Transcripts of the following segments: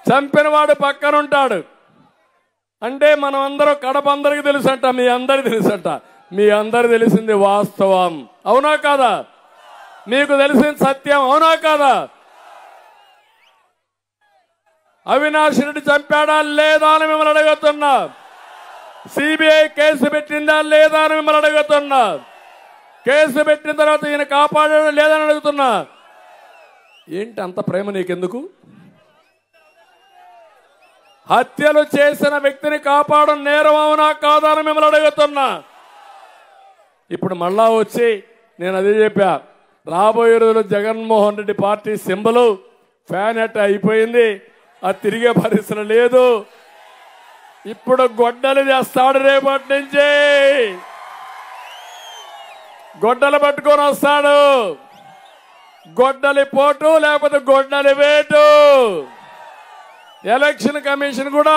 చంపినవాడు పక్కన ఉంటాడు. అంటే మనం అందరం కడప అందరికి తెలుసంట, మీ అందరికి తెలుసంట. మీ అందరికి తెలిసింది వాస్తవం, అవునా కాదా? మీకు తెలిసింది సత్యం, అవునా కాదా? అవినాష్ రెడ్డి చంపాడా లేదా అని మిమ్మల్ని అడుగుతున్నా. సిబిఐ కేసు పెట్టిందా లేదా అని మిమ్మల్ని అడుగుతున్నా. కేసు పెట్టిన తర్వాత ఈయన కాపాడాడా లేదని అడుగుతున్నా. ఏంటి అంత ప్రేమ నీకెందుకు? హత్యలు చేసిన వ్యక్తిని కాపాడడం నేరం అవునా కాదా అని మిమ్మల్ని అడుగుతున్నా. ఇప్పుడు మళ్ళా వచ్చి నేను అదే చెప్పా, రాబోయే రోజుల్లో Jaganmohan Reddy party symbol fan at అయిపోయింది, అది తిరిగే పరిస్థితి లేదు. ఇప్పుడు గొడ్డలు చేస్తాడు, రేపటి నుంచి గొడ్డలు పట్టుకొని వస్తాడు. గొడ్డలి పోటు లేకపోతే గొడ్డలి వేటు. ఎలక్షన్ కమిషన్ కూడా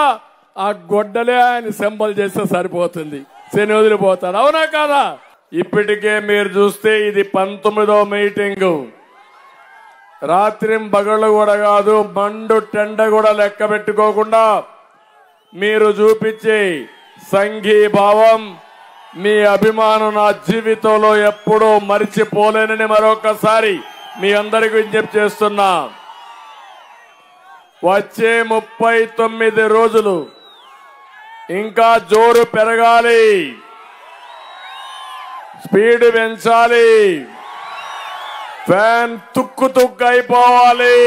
ఆ గొడ్డలే ఆయన సింబల్ చేస్తే సరిపోతుంది, శని వదిలిపోతాడు, అవునా కాదా? ఇప్పటికే మీరు చూస్తే ఇది 19వ మీటింగు. రాత్రి పగళ్ళు కూడా కాదు, మండు టెండ కూడా లెక్క పెట్టుకోకుండా మీరు చూపించే సంఘీభావం, మీ అభిమానం నా జీవితంలో ఎప్పుడూ మరిచిపోలేనని మరొకసారి మీ అందరికీ విజ్ఞప్తి చేస్తున్నా. వచ్చే 39 రోజులు ఇంకా జోరు పెరగాలి, స్పీడ్ పెంచాలి, ఫ్యాన్ తుక్కు తుక్కు అయిపోవాలి.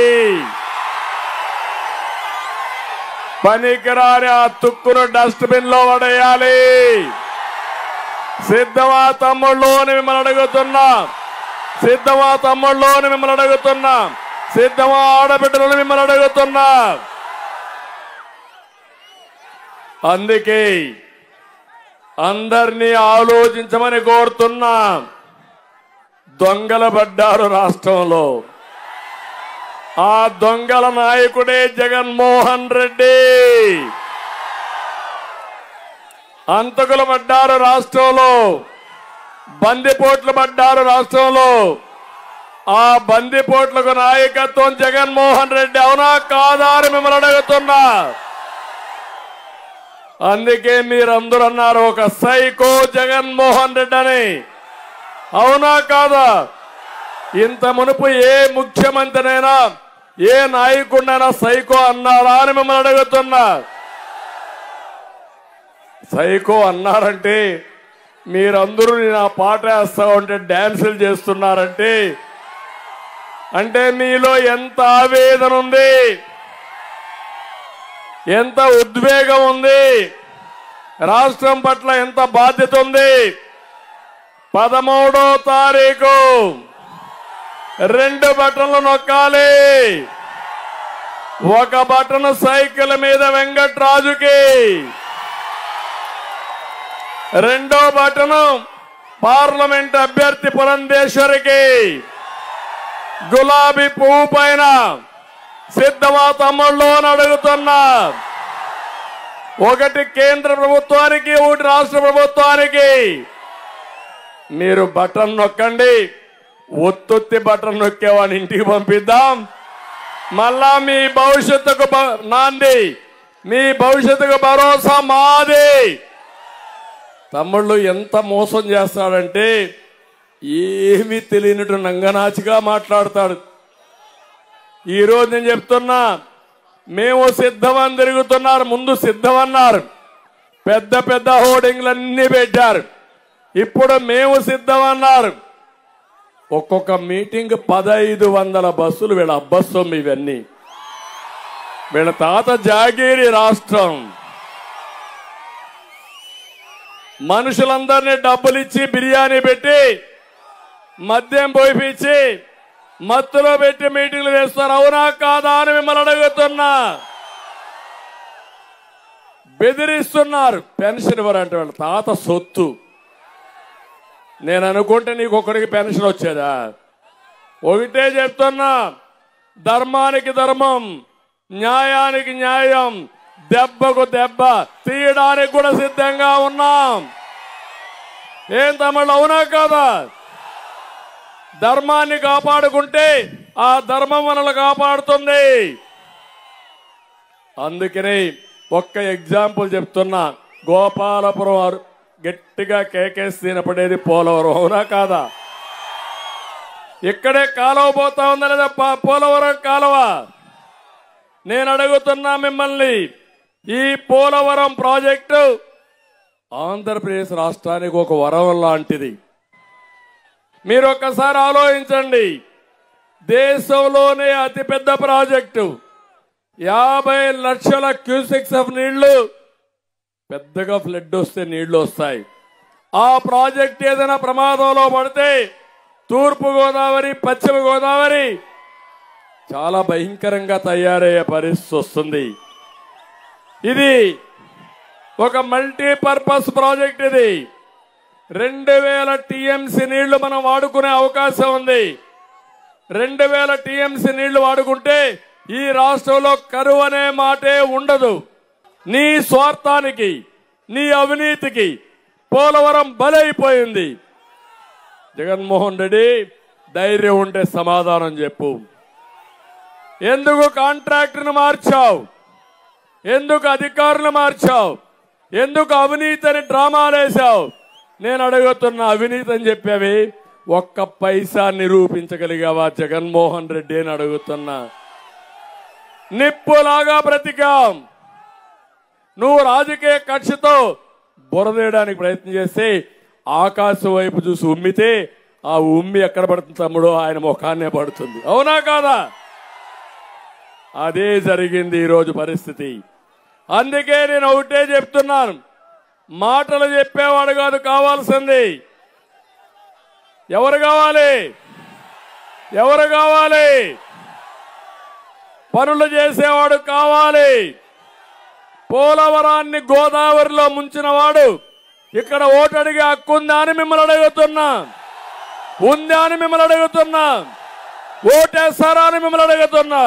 పనికిరాని ఆ తుక్కును డస్ట్బిన్ లో పడేయాలి. సిద్ధమా తమ్ముళ్ళు అని మిమ్మల్ని అడుగుతున్నా. సిద్ధమా తమ్ముళ్ళు అని మిమ్మల్ని అడుగుతున్నా. సిద్ధమా ఆడబిడ్డలను మిమ్మల్ని అడుగుతున్నా. అందుకే అందరినీ ఆలోచించమని కోరుతున్నా. దొంగలు పడ్డారు రాష్ట్రంలో, ఆ దొంగల నాయకుడే జగన్మోహన్ రెడ్డి. అంతకులు పడ్డారు రాష్ట్రంలో, బందిపోట్లు పడ్డారు రాష్ట్రంలో. ఆ బందిపోట్లకు నాయకత్వం జగన్మోహన్ రెడ్డి, అవునా కాదా అని మిమ్మల్ని అడుగుతున్నా. అందుకే మీరందరూ అన్నారు ఒక సైకో జగన్మోహన్ రెడ్డి అని, అవునా కాదా? ఇంత మునుపు ఏ ముఖ్యమంత్రినైనా ఏ నాయకుడినైనా సైకో అన్నారా అని మిమ్మల్ని అడుగుతున్నా. సైకో అన్నారంటే మీరందరూ నా పాట వేస్తా ఉంటే డాన్సులు చేస్తున్నారంటే అంటే మీలో ఎంత ఆవేదన ఉంది, ఎంత ఉద్వేగం ఉంది, రాష్ట్రం పట్ల ఎంత బాధ్యత ఉంది. 13వ తారీఖు 2 బటన్లు నొక్కాలి. ఒక బటన్ సైకిల్ మీద వెంకట్రాజుకి, రెండో బటన్ పార్లమెంట్ అభ్యర్థి పురంధేశ్వరికి. గులాబీ పువ్వు పైన సిద్ధమా తమ్ముళ్ళు అని అడుగుతున్నా. ఒకటి కేంద్ర ప్రభుత్వానికి, ఒకటి రాష్ట్ర ప్రభుత్వానికి. మీరు బటన్ నొక్కండి, ఒత్తొత్తి బటన్ నొక్కేవాడిని ఇంటికి పంపిద్దాం. మళ్ళా మీ భవిష్యత్తుకు నాంది, మీ భవిష్యత్తుకు భరోసా మాది. తమ్ముళ్ళు ఎంత మోసం చేస్తాడంటే ఏమీ తెలియనట్టు నంగనాచిగా మాట్లాడతాడు. ఈరోజు నేను చెప్తున్నా, మేము సిద్ధమని తిరుగుతున్నారు. ముందు సిద్ధమన్నారు, పెద్ద పెద్ద హోర్డింగ్లన్నీ పెట్టారు. ఇప్పుడు మేము సిద్ధమన్నారు. ఒక్కొక్క మీటింగ్ 1500 బస్సులు. వీళ్ళ అబ్బస్సొమ్ము ఇవన్నీ. వీళ్ళ తాత జాగీరి రాష్ట్రం. మనుషులందరినీ డబ్బులిచ్చి బిర్యానీ పెట్టి మద్యం పోయిపించి మత్తులో పెట్టి మీటింగ్లు వేస్తారు, అవునా కాదా అని మిమ్మల్ని అడుగుతున్నా. బెదిరిస్తున్నారు. పెన్షన్ ఇవ్వరంటే వాళ్ళ తాత సొత్తు. నేను అనుకుంటే నీకు ఒక్కడికి పెన్షన్ వచ్చేదా? ఒకటే చెప్తున్నా, ధర్మానికి ధర్మం, న్యాయానికి న్యాయం, దెబ్బకు దెబ్బ తీయడానికి కూడా సిద్ధంగా ఉన్నాం. ఏం తమ్ముళ్ళు, అవునా కాదా? ధర్మాన్ని కాపాడుకుంటే ఆ ధర్మం మనల్ని కాపాడుతుంది. అందుకనే ఒక్క ఎగ్జాంపుల్ చెప్తున్నా. గోపాలపురం గట్టిగా కేకేసి తినపడేది పోలవరం, అవునా కాదా? ఇక్కడే కాలువ పోతా ఉందా లేదా పోలవరం కాలువ? నేను అడుగుతున్నా మిమ్మల్ని, ఈ పోలవరం ప్రాజెక్టు ఆంధ్రప్రదేశ్ రాష్ట్రానికి ఒక వరం లాంటిది. మీరు ఒక్కసారి ఆలోచించండి. దేశంలోనే అతిపెద్ద ప్రాజెక్టు, 50 లక్షల క్యూసెక్స్ ఆఫ్ నీళ్లు. పెద్దగా ఫ్లడ్ వస్తే నీళ్లు వస్తాయి. ఆ ప్రాజెక్ట్ ఏదైనా ప్రమాదంలో పడితే తూర్పు గోదావరి, పశ్చిమ గోదావరి చాలా భయంకరంగా తయారయ్యే పరిస్థితి వస్తుంది. ఇది ఒక మల్టీపర్పస్ ప్రాజెక్ట్. ఇది 2000 టీఎంసీ నీళ్లు మనం వాడుకునే అవకాశం ఉంది. 2000 టీఎంసీ నీళ్లు వాడుకుంటే ఈ రాష్ట్రంలో కరువు అనే మాటే ఉండదు. నీ స్వార్థానికి, నీ అవినీతికి పోలవరం బలైపోయింది. జగన్మోహన్ రెడ్డి, ధైర్యం ఉంటే సమాధానం చెప్పు. ఎందుకు కాంట్రాక్టర్ను మార్చావు? ఎందుకు అధికారులు మార్చావు? ఎందుకు అవినీతి అని డ్రామాలేశావు? నేను అడుగుతున్నా, అవినీతి అని చెప్పేవి ఒక్క పైసా నిరూపించగలిగావా జగన్మోహన్ రెడ్డి అని అడుగుతున్నా. నిప్పులాగా బ్రతికాం. నువ్వు రాజకీయ కక్షతో బురదేయడానికి ప్రయత్నం చేస్తే ఆకాశం వైపు చూసి ఉమ్మితే ఆ ఉమ్మి ఎక్కడ పడుతుంది తమ్ముడు? ఆయన ముఖాన్నే పడుతుంది, అవునా కాదా? అదే జరిగింది ఈరోజు పరిస్థితి. అందుకే నేను ఒకటే చెప్తున్నాను, మాటలు చెప్పేవాడు కాదు కావాల్సింది. ఎవరు కావాలి? ఎవరు కావాలి? పనులు చేసేవాడు కావాలి. పోలవరాన్ని గోదావరిలో ముంచిన వాడు ఇక్కడ ఓటు అడిగే హక్కు ఉందా అని మిమ్మల్ని అడుగుతున్నా. ఉందా అని మిమ్మల్ని అడుగుతున్నా. ఓటేస్తారా అని మిమ్మల్ని అడుగుతున్నా.